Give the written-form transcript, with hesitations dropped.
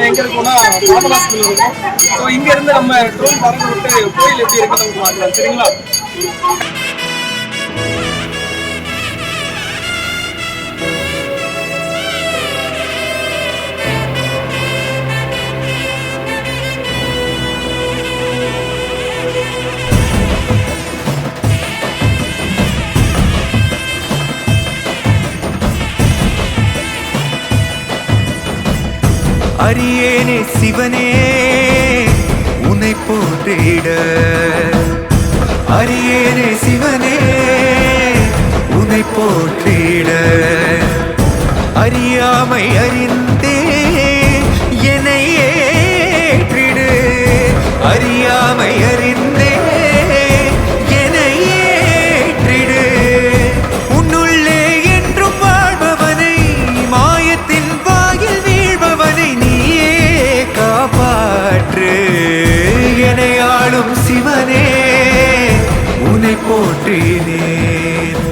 எங்க இருக்கோம்னா பாபநாசத்துல இருக்கோம். ஸோ இங்க இருந்து நம்ம ட்ரோன் பறந்து விட்டு கோயில் எப்படி இருக்குன்னு நம்ம பார்க்கலாம். சரிங்களா? அரியேனே சிவனே உன்னை போற்றிட, அரியேனே சிவனே உன்னை போற்றிட, அறியாமை அறிந்தே என்னை ஏற்றிடு, அறியாமை அறிந்தே என்னை ஏற்றிடு. உன்னுள்ளே என்றும் வாழ்பவனை, மாயத்தின் வாயில் வீழ்பவனை நீயே காப்பாற்று. என்னை ஆளும் சிவனே உன்னை போற்றினேன்.